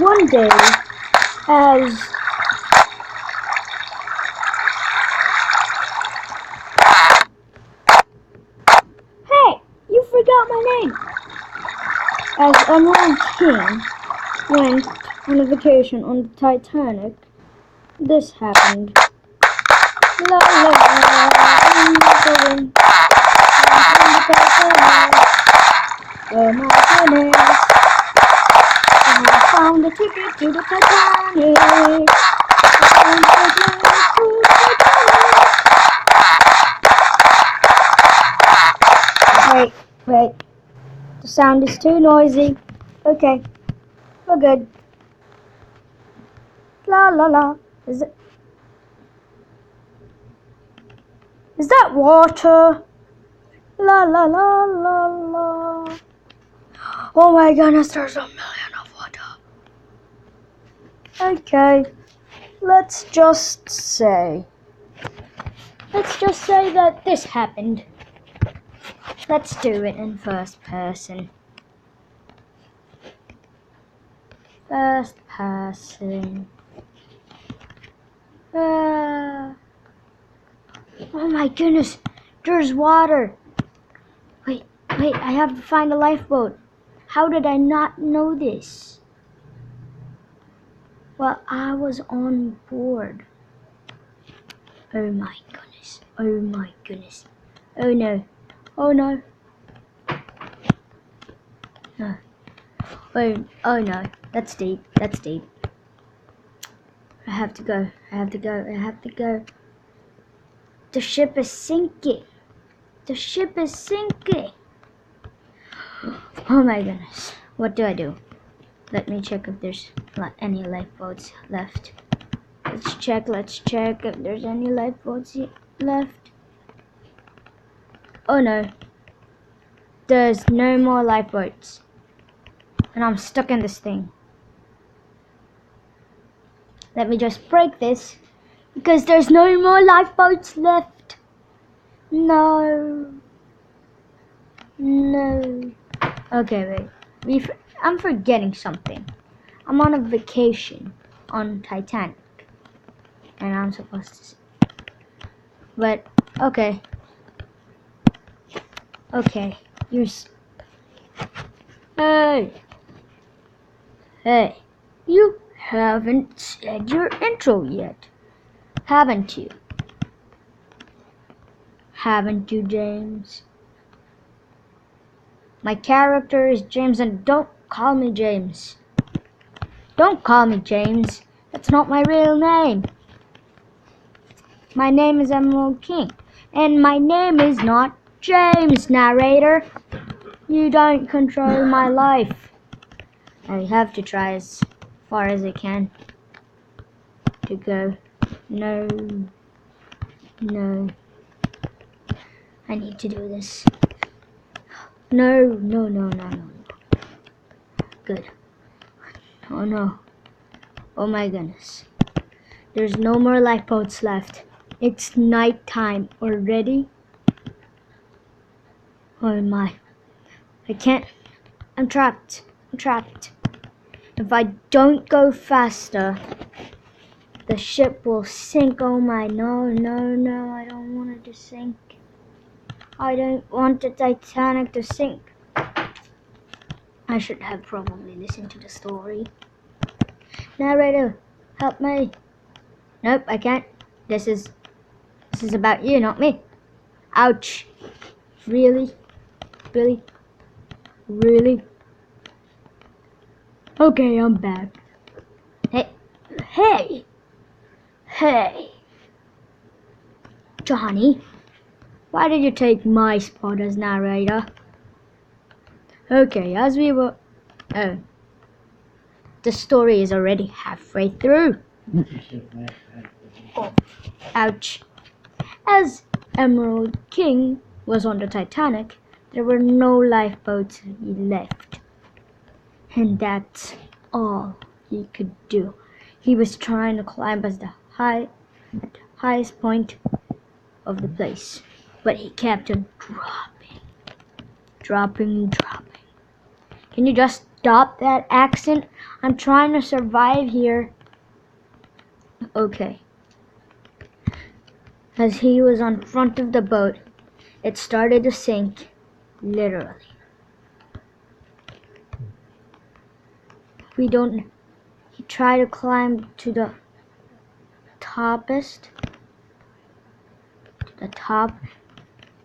One day, as hey, you forgot my name. As Emerald King went on a vacation on the Titanic, this happened. La la la, I'm going on the Titanic. Oh my goodness, I found a ticket to the Titanic. Wait, the sound is too noisy. Okay, we're good. La la la. Is that water? La la la la la. Oh my goodness, there's a million of water. Okay, let's just say that this happened. Let's do it in first person. First person. Oh my goodness, there's water. Wait, I have to find a lifeboat. How did I not know this? Well, I was on board. Oh my goodness, oh my goodness. Oh no, oh no. No. Oh no, that's deep, that's deep. I have to go. The ship is sinking. The ship is sinking. Oh my goodness. What do I do? Let me check if there's any lifeboats left. Let's check if there's any lifeboats left. Oh no. There's no more lifeboats. And I'm stuck in this thing. Let me just break this. Because there's no more lifeboats left. No. Okay, wait. I'm forgetting something. I'm on a vacation on Titanic. And I'm supposed to... But, okay. Okay, Hey, you haven't said your intro yet, haven't you? Haven't you, James? My character is James, and don't call me James. Don't call me James. That's not my real name. My name is Emerald King, and my name is not James, narrator. You don't control my life. I have to try as far as I can to go. No. I need to do this. No. Good. Oh no. Oh my goodness. There's no more lifeboats left. It's night time already. Oh my. I can't. I'm trapped. If I don't go faster, the ship will sink. Oh my, no, I don't want it to sink. I don't want the Titanic to sink. I should have probably listened to the story. Narrator, help me. Nope, I can't. This is about you, not me. Ouch. Really? Okay, I'm back. Hey! Johnny, why did you take my spot as narrator? Okay, as we were... Oh. The story is already halfway through. Oh, ouch. As Emerald King was on the Titanic, there were no lifeboats left. And that's all he could do. He was trying to climb at the highest point of the place, but he kept on dropping. Can you just stop that accent? I'm trying to survive here. Okay. As he was on front of the boat, it started to sink, literally. He tried to climb to the top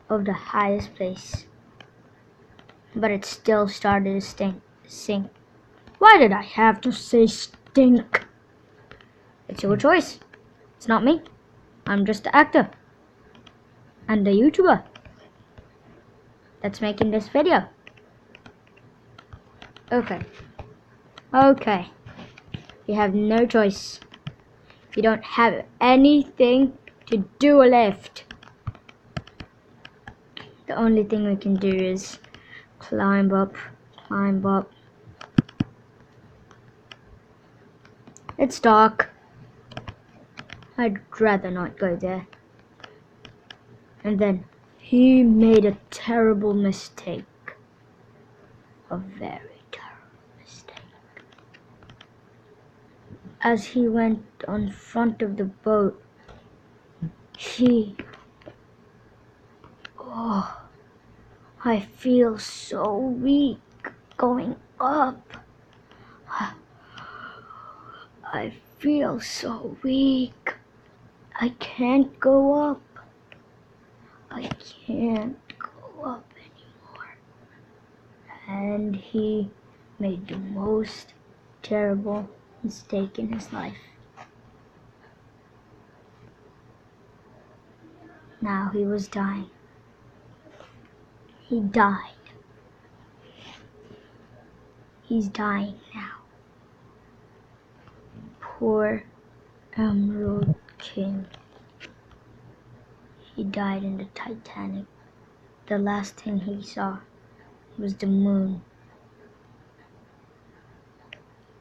of the highest place, but it still started to sink. Why did I have to say stink? It's your choice. It's not me. I'm just the actor and the YouTuber that's making this video. Okay. You have no choice. You don't have anything to do left. The only thing we can do is climb up. It's dark. I'd rather not go there. And then he made a terrible mistake. A very terrible mistake. As he went on front of the boat, I feel so weak going up. I feel so weak. I can't go up. I can't go up anymore. And he made the most terrible mistake in his life. Now he was dying. He died. He's dying now. Poor Emerald King. He died in the Titanic. The last thing he saw was the moon